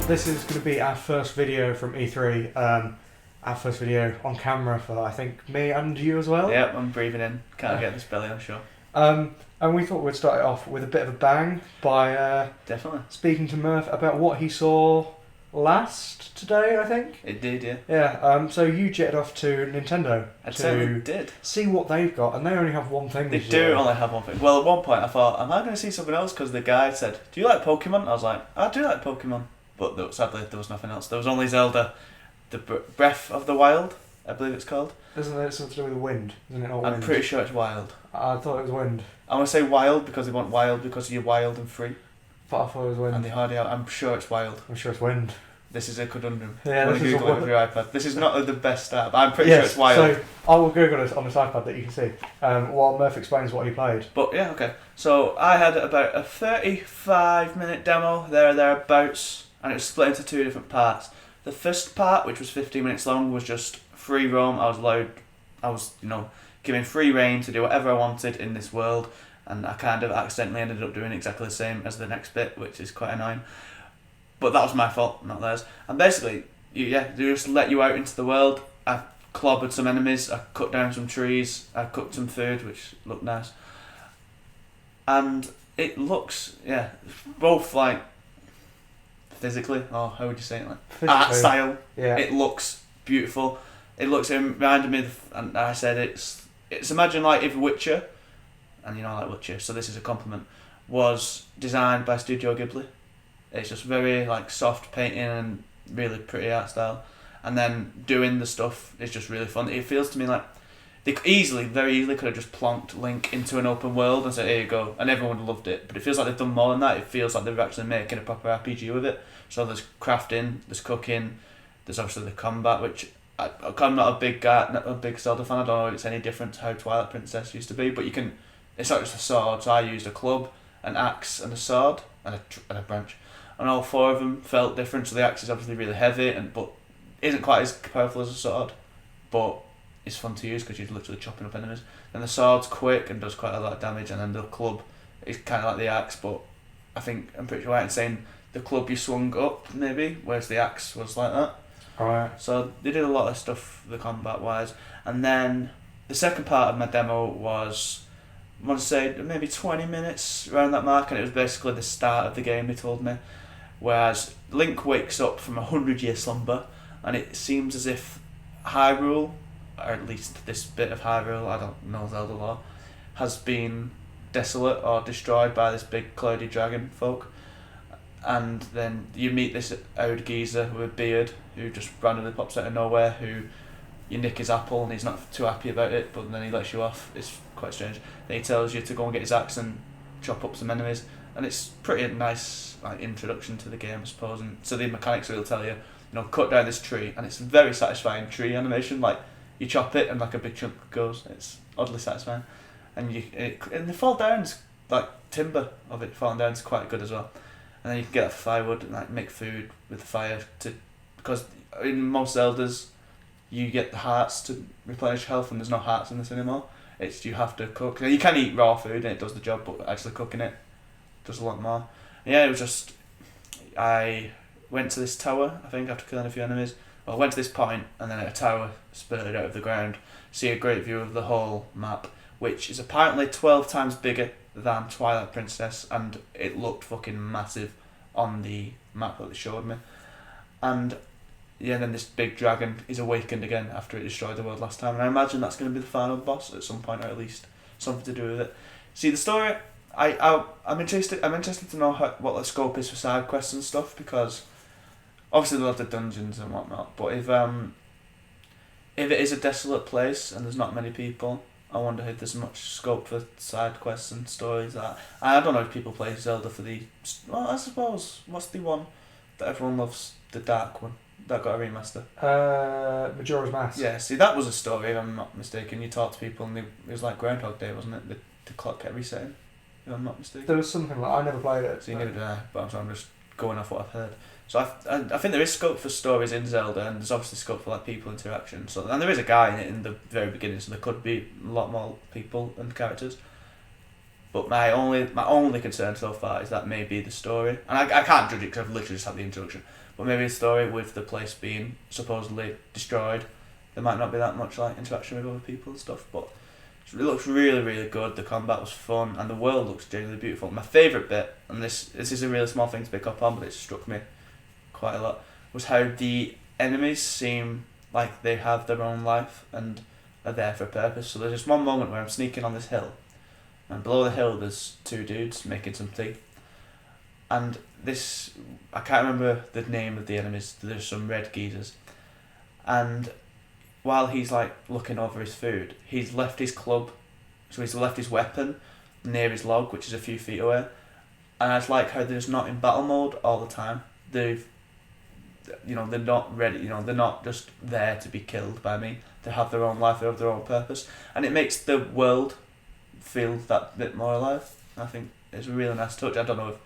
this is going to be our first video from E3. Our first video on camera for, I think, me and you as well. Yep, I'm breathing in. Can't get this belly, I'm sure. And we thought we'd start it off with a bit of a bang by Definitely. speaking to Murph about what he saw last today, I think. It did, yeah. Yeah, so you jetted off to Nintendo I certainly did. see what they've got, and they only have one thing They this do year. only have one thing. Well, at one point I thought, am I going to see something else? Because the guy said, do you like Pokemon? I was like, I do like Pokemon. But sadly, there was nothing else. There was only Zelda, the Breath of the Wild, I believe it's called. Isn't it something to do with the wind? Isn't it not wind? I'm pretty sure it's wild. I thought it was wind. I want to say wild because they want wild because you're wild and free. But I thought it was wind. And they hardly out. I'm sure it's wild. I'm sure it's wind. This is a conundrum. Yeah, this is Google it with your iPad. This is not the best start, but I'm pretty sure it's wild. So I will Google it on this iPad that you can see while Murph explains what he played. But yeah, okay. So I had about a 35-minute demo thereabouts, and it was split into two different parts. The first part, which was 15 minutes long, was just free roam. I was given free reign to do whatever I wanted in this world, and I kind of accidentally ended up doing exactly the same as the next bit, which is quite annoying. But that was my fault, not theirs. And basically, they just let you out into the world. I clobbered some enemies, I cut down some trees, I cooked some food, which looked nice. And it looks, both like physically, or how would you say it, like art style. Yeah. It looks beautiful. It reminded me and I said it's imagine like if Witcher, and I like Witcher, so this is a compliment, was designed by Studio Ghibli. It's just very like soft painting and really pretty art style, and then doing the stuff is just really fun. It feels to me like they very easily could have just plonked Link into an open world and said, here you go, and everyone would have loved it. But it feels like they've done more than that. It feels like they're actually making a proper RPG with it. So there's crafting, there's cooking, there's obviously the combat, which I'm not a big guy, not a big Zelda fan. I don't know if it's any different to how Twilight Princess used to be, but it's not just a sword. So I used a club, an axe, and a sword, and a branch. And all four of them felt different. So the axe is obviously really heavy, but isn't quite as powerful as a sword, but it's fun to use because you're literally chopping up enemies. Then the sword's quick and does quite a lot of damage, and then the club is kind of like the axe, but I'm pretty sure right in saying the club you swung up maybe, whereas the axe was like that. Alright. So they did a lot of stuff the combat wise, and then the second part of my demo was, I want to say maybe 20 minutes around that mark, and it was basically the start of the game. They told me, whereas Link wakes up from 100-year slumber, and it seems as if Hyrule, or at least this bit of Hyrule, I don't know Zelda lore, has been desolate or destroyed by this big cloudy dragon folk. And then you meet this old geezer with a beard who just randomly pops out of nowhere, who you nick his apple and he's not too happy about it, but then he lets you off. It's quite strange. Then he tells you to go and get his axe and chop up some enemies, and it's pretty nice like introduction to the game, I suppose. And so the mechanics will tell you, cut down this tree, and it's a very satisfying tree animation. Like you chop it and like a big chunk goes. It's oddly satisfying, and and the fall down's like timber of it falling down is quite good as well. And then you can get firewood and like make food with the fire because in most Zeldas you get the hearts to replenish health, and there's no hearts in this anymore. You have to cook. You can eat raw food and it does the job, but actually cooking it does a lot more. And it was just, I went to this tower, I think, after killing a few enemies. Well, I went to this point, and then a tower spurted out of the ground. See a great view of the whole map, which is apparently 12 times bigger than Twilight Princess, and it looked fucking massive on the map that they showed me. And then this big dragon is awakened again after it destroyed the world last time, and I imagine that's going to be the final boss at some point, or at least something to do with it. See, the story, I'm interested to know what the scope is for side quests and stuff, because obviously they'll have the dungeons and whatnot, but if it is a desolate place and there's not many people, I wonder if there's much scope for side quests and stories. I don't know if people play Zelda for I suppose, what's the one that everyone loves, the dark one, that got a remaster? Majora's Mask. Yeah, see, that was a story, if I'm not mistaken. You talk to people and it was like Groundhog Day, wasn't it? The clock kept resetting, if I'm not mistaken. There was something like, I never played it. So you never did, but I'm just going off what I've heard. So I think there is scope for stories in Zelda, and there's obviously scope for like people interaction. So, and there is a guy in it in the very beginning, so there could be a lot more people and characters. But my only concern so far is that maybe the story, and I can't judge it because I've literally just had the introduction. but maybe a story with the place being supposedly destroyed. There might not be that much like interaction with other people and stuff, but it looks really, really good. The combat was fun, and the world looks genuinely beautiful. My favourite bit, and this is a really small thing to pick up on, but it struck me quite a lot, was how the enemies seem like they have their own life and are there for a purpose. So there's just one moment where I'm sneaking on this hill, and below the hill there's two dudes making some tea. And this, I can't remember the name of the enemies, there's some red geezers. And while he's like looking over his food, he's left his club, so he's left his weapon near his log, which is a few feet away. And I just like how they're just not in battle mode all the time. They're not ready, they're not just there to be killed by me. They have their own life, they have their own purpose. And it makes the world feel that bit more alive. I think it's a really nice touch. I don't know if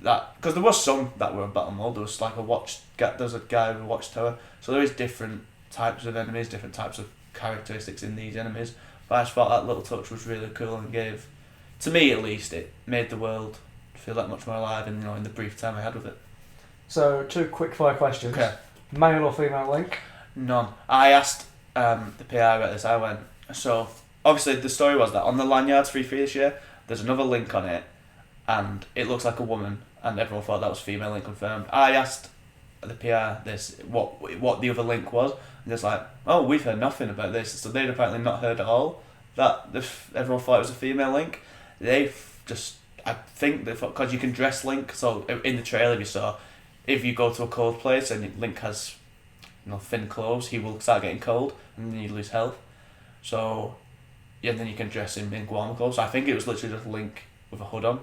that, because there was some that were in battle mode. There was like there's a guy with a watchtower. So there is different types of enemies, different types of characteristics in these enemies. But I just thought that little touch was really cool and gave, to me at least, it made the world feel that much more alive in the brief time I had with it. So 2 quick fire questions. Okay. Male or female link? None. I asked the PR about this. I went, so obviously the story was that on the lanyards for E3 this year, there's another link on it, and it looks like a woman, and everyone thought that was female link confirmed. I asked the PR this what the other link was, and it's like, oh, we've heard nothing about this. So they'd apparently not heard at all that everyone thought it was a female link. I think they thought, because you can dress Link, so in the trailer you saw, if you go to a cold place and Link has thin clothes, he will start getting cold and then you lose health. So yeah, then you can dress him in warm clothes. So I think it was literally just Link with a hood on,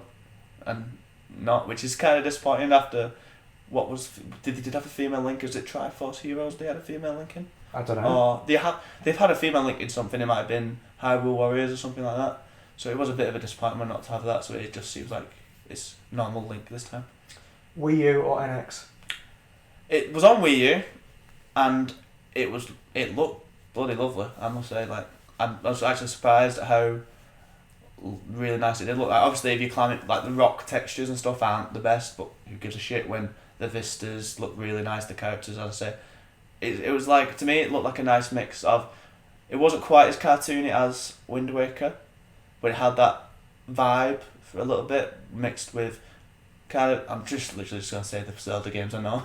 and not, which is kind of disappointing after what was, did they have a female Link? Is it Triforce Heroes they had a female Link in? I don't know. Or they've had a female Link in something. It might have been Hyrule Warriors or something like that. So it was a bit of a disappointment not to have that. So it just seems like it's normal Link this time. Wii U or NX? It was on Wii U, and it looked bloody lovely, I must say. Like, I was actually surprised at how really nice it did look. Like, obviously, if you climb it, like the rock textures and stuff aren't the best, but who gives a shit when the vistas look really nice, the characters, as I say. It was like, to me, it looked like a nice mix of, it wasn't quite as cartoony as Wind Waker, but it had that vibe for a little bit, mixed with kind of, I'm just literally just going to say the Zelda games, I know.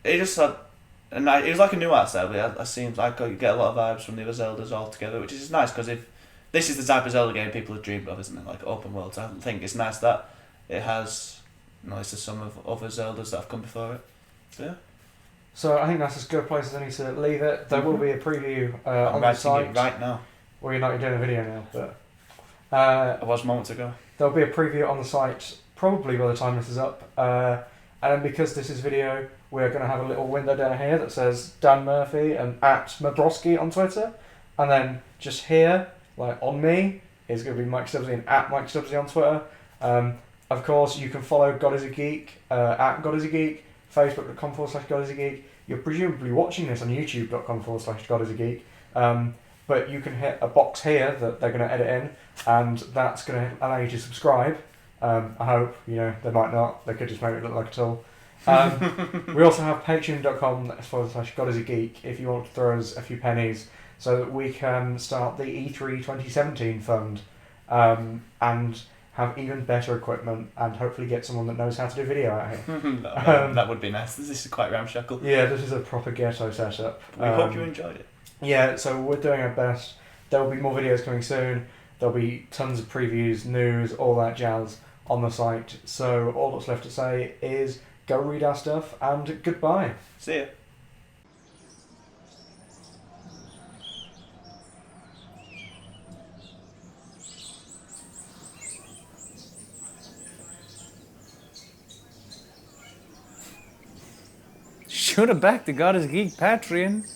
It just had, it was like a new art style. It seems like you get a lot of vibes from the other Zeldas all together, which is nice, because if this is the type of Zelda game people have dreamed of, isn't it? Like open world. So I think it's nice that it has, it's the sum of other Zeldas that have come before it. So yeah. So I think that's as good a place as any to leave it. There will be a preview on the site. It right now. Well, you're not doing a video now, but I was moments ago. There'll be a preview on the site probably by the time this is up. And then because this is video, we're going to have a little window down here that says Dan Murphy and @Mabroski on Twitter. And then just here, like on me, is going to be Mike Stubbsy and @Mike Stubbsy on Twitter. Of course, you can follow GodisaGeek @GodisaGeek, Facebook.com/GodisaGeek. You're presumably watching this on YouTube.com/GodisaGeek. But you can hit a box here that they're going to edit in, and that's going to allow you to subscribe. I hope, they might not. They could just make it look like a tool. We also have patreon.com/GodisaGeek if you want to throw us a few pennies so that we can start the E3 2017 fund and have even better equipment and hopefully get someone that knows how to do video out here. That would be nice. This is quite ramshackle. Yeah, this is a proper ghetto setup. We hope you enjoyed it. Yeah, so we're doing our best. There will be more videos coming soon. There'll be tons of previews, news, all that jazz on the site. So all that's left to say is go read our stuff and goodbye. See ya. Should have backed the GodisaGeek Patreon.